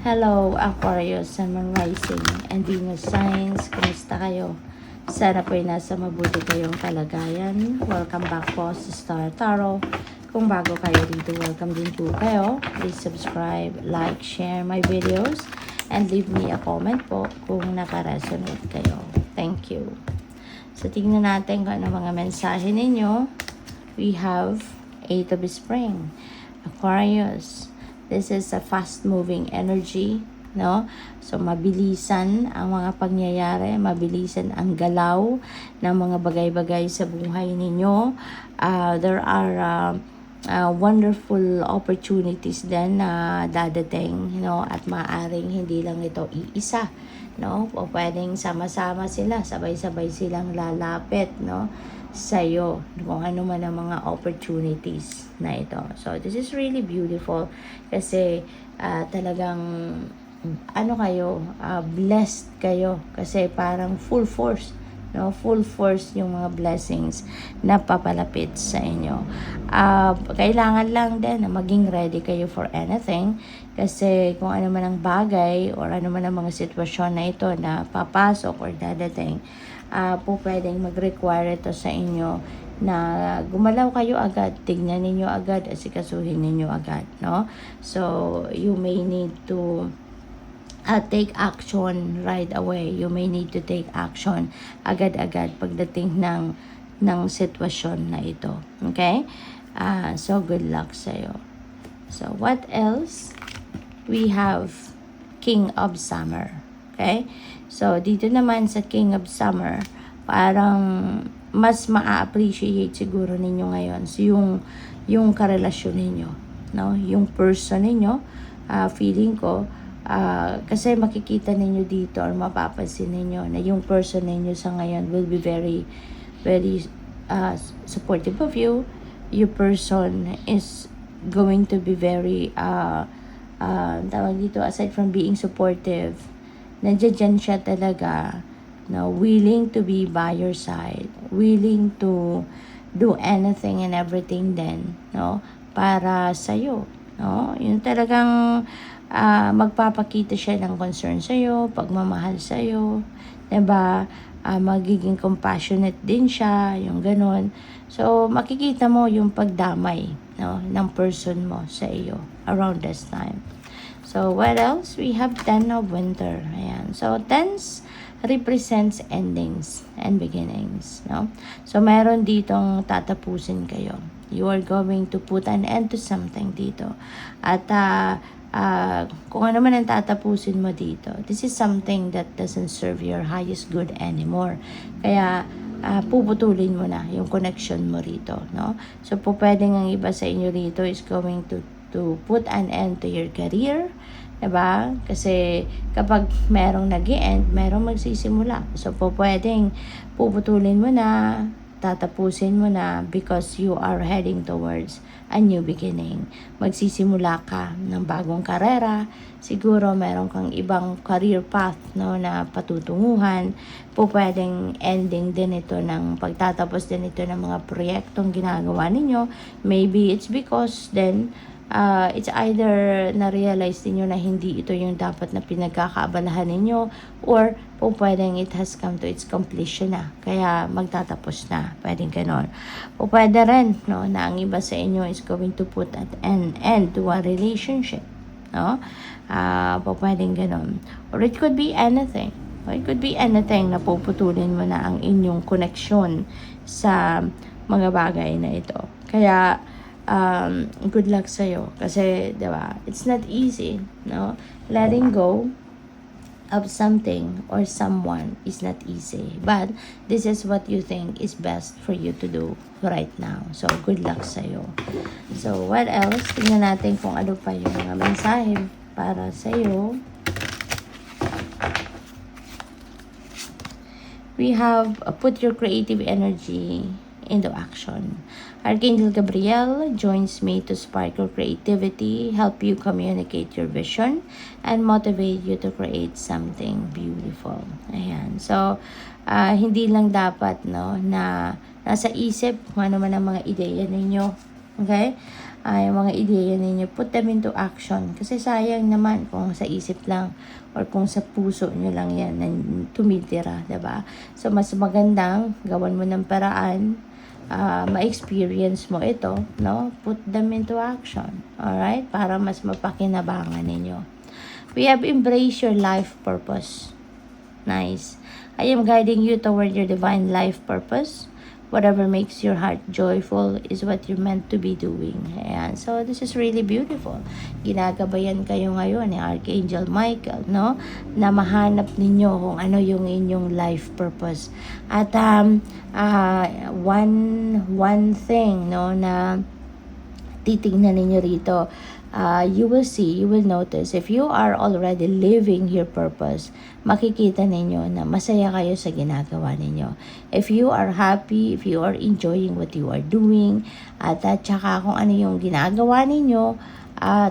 Hello, Aquarius, Sun, Moon, Rising, and Venus signs. Kumusta kayo? Sana po ay nasa mabuti kayong kalagayan. Welcome back po sa Star Tarot. Kung bago kayo dito, welcome din po kayo. Please subscribe, like, share my videos, and leave me a comment po kung nakaresonate kayo. Thank you. So, tingnan natin kung ano mga mensahe ninyo. We have 8 of Spring. Aquarius. This is a fast-moving energy, no? So, mabilisan ang mga pangyayari, mabilisan ang galaw ng mga bagay-bagay sa buhay ninyo. There are wonderful opportunities din na dadating, no? At maaaring hindi lang ito iisa, no? O pwedeng sama-sama sila, sabay-sabay silang lalapit, no? Sa'yo, kung ano man ang mga opportunities na ito. So, this is really beautiful kasi talagang blessed kayo kasi parang full force, no? Full force yung mga blessings na papalapit sa inyo. Kailangan lang din na maging ready kayo for anything kasi kung ano man ang bagay or ano man ang mga sitwasyon na ito na papasok or dadating, po pwedeng mag-require ito sa inyo na gumalaw kayo agad, tignan ninyo agad, asikasuhin ninyo agad, no? So, you may need to take action right away. You may need to take action agad-agad pagdating ng sitwasyon na ito. Okay? So, good luck sa'yo. So, what else? We have King of Summer. Okay? So, dito naman sa King of Summer, parang mas ma-appreciate siguro ninyo ngayon so, yung karelasyon ninyo, no? Yung person ninyo, feeling ko, kasi makikita ninyo dito or mapapansin ninyo na yung person ninyo sa ngayon will be very, very supportive of you. Your person is going to be very, tawag dito, aside from being supportive, nandiyan siya talaga, no, willing to be by your side, willing to do anything and everything then, no, para sa'yo, no, yung talagang magpapakita siya ng concern sa'yo, pagmamahal sa'yo, diba, magiging compassionate din siya, yung ganon. So, makikita mo yung pagdamay, no, ng person mo sa iyo around this time. So, what else? We have 10 of Winter. Ayan. So, 10s represents endings and beginnings. No? So, meron ditong tatapusin kayo. You are going to put an end to something dito. At kung ano man ang tatapusin mo dito, this is something that doesn't serve your highest good anymore. Kaya, puputulin mo na yung connection mo rito. No? So, po pwedeng ang iba sa inyo rito is going to put an end to your career, diba? Kasi kapag merong nag-i-end, merong magsisimula. So, po pwedeng puputulin mo na, tatapusin mo na because you are heading towards a new beginning. Magsisimula ka ng bagong karera. Siguro meron kang ibang career path, no, na patutunguhan. Po pwedeng ending din ito ng pagtatapos din ito ng mga proyektong ginagawa ninyo. Maybe it's because then it's either na-realize niyo na hindi ito yung dapat na pinagkakaabalahan ninyo or po pwedeng it has come to its completion na. Kaya magtatapos na. Pwedeng ganon. O pwede rin, no, na ang iba sa inyo is going to put an end to a relationship. No? Po pwedeng ganon. Or it could be anything. Or it could be anything na puputulin mo na ang inyong connection sa mga bagay na ito. Kaya, good luck sa'yo. Kasi, diba, it's not easy, no? Letting go of something or someone is not easy. But, this is what you think is best for you to do right now. So, good luck sa'yo. So, what else? Tingnan natin kung ano pa yung mga mensahe para sa'yo. We have put your creative energy into action. Archangel Gabriel joins me to spark your creativity, help you communicate your vision, and motivate you to create something beautiful. Ayan. So, hindi lang dapat, no, na nasa isip kung ano man ang mga ideya ninyo. Okay? yung mga ideya ninyo, put them into action. Kasi sayang naman kung sa isip lang or kung sa puso nyo lang yan na tumitira, diba? So, mas magandang gawan mo ng paraan, ma-experience mo ito, no? Put them into action, alright? Para mas mapakinabangan ninyo. We have embraced your life purpose. Nice. I am guiding you toward your divine life purpose. Whatever makes your heart joyful is what you're meant to be doing. Ayan. So, this is really beautiful. Ginagabayan kayo ngayon ni Archangel Michael, no? Na mahanap ninyo kung ano yung inyong life purpose. At one thing, no, na titingnan ninyo rito, you will notice, if you are already living your purpose, makikita ninyo na masaya kayo sa ginagawa ninyo. If you are happy, if you are enjoying what you are doing, at saka kung ano yung ginagawa ninyo,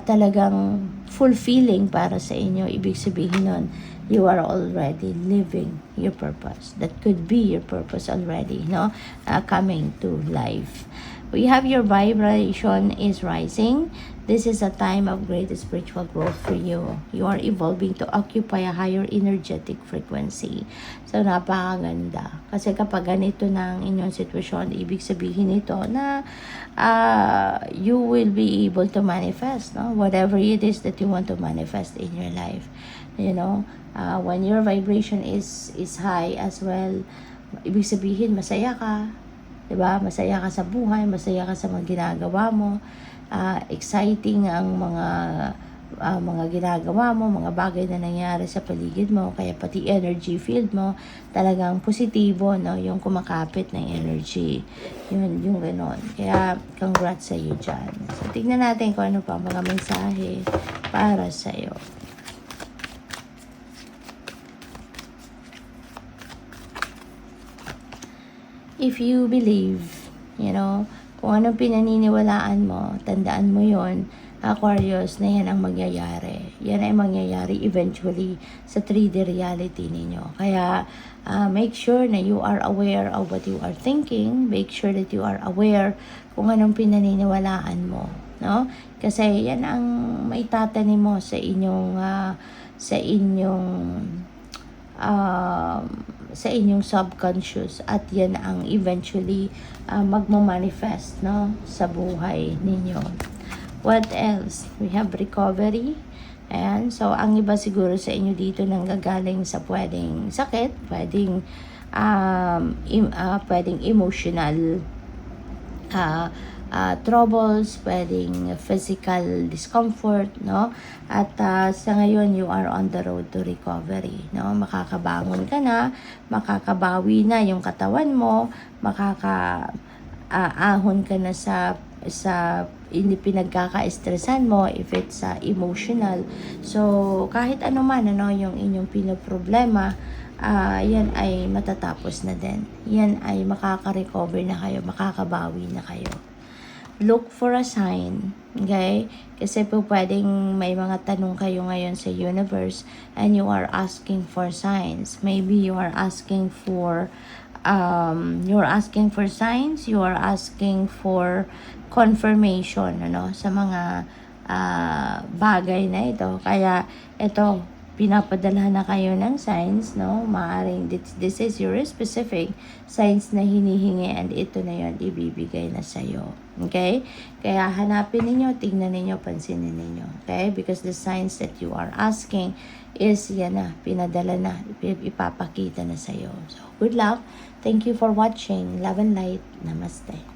talagang fulfilling para sa inyo, ibig sabihin nun, you are already living your purpose. That could be your purpose already, no? Coming to life. We have your vibration is rising. This is a time of great spiritual growth for you. You are evolving to occupy a higher energetic frequency. So, napakaganda. Kasi kapag ganito na ang inyong sitwasyon, ibig sabihin ito na you will be able to manifest, no? Whatever it is that you want to manifest in your life. You know, when your vibration is high as well, ibig sabihin masaya ka. Diba? Masaya ka sa buhay, masaya ka sa mga ginagawa mo, exciting ang mga ginagawa mo, mga bagay na nangyari sa paligid mo, kaya pati energy field mo, talagang positibo, no? Yung kumakapit ng energy. Yung ganon. Kaya, congrats sa iyo dyan. So, tignan natin kung ano pa mga mensahe para sa iyo. If you believe, you know, kung anong pinaniniwalaan mo, tandaan mo yon, Aquarius, na yan ang mangyayari. Yan ay mangyayari eventually sa 3D reality ninyo. Kaya, make sure na you are aware of what you are thinking. Make sure that you are aware kung anong pinaniniwalaan mo. No? Kasi yan ang maitatanim mo sa inyong sa inyong subconscious, at yan ang eventually magmamanifest, no, sa buhay ninyo. What else? We have recovery. Ayan. So, ang iba siguro sa inyo dito nanggagaling sa pwedeng sakit, pwedeng emotional troubles, pwedeng physical discomfort, no? At sa ngayon, you are on the road to recovery, no? Makakabangon ka na, makakabawi na yung katawan mo, ahon ka na sa hindi pinagkaka-stressan mo if it's emotional. So, kahit ano man, ano, yung inyong pinoproblema, yan ay matatapos na din. Yan ay makaka-recover na kayo, makakabawi na kayo. Look for a sign, okay? Kasi po pwedeng may mga tanong kayo ngayon sa universe and you are asking for signs. Maybe you are asking for signs, you are asking for confirmation, ano, sa mga bagay na ito. Kaya ito, pinapadala na kayo ng signs, no? Maaring this is your specific signs na hinihingi, and ito na yon ibibigay na sa'yo. Okay? Kaya hanapin ninyo, tingnan ninyo, pansinin ninyo. Okay? Because the signs that you are asking is yan na, pinadala na, ipapakita na sa'yo. So, good luck. Thank you for watching. Love and light. Namaste.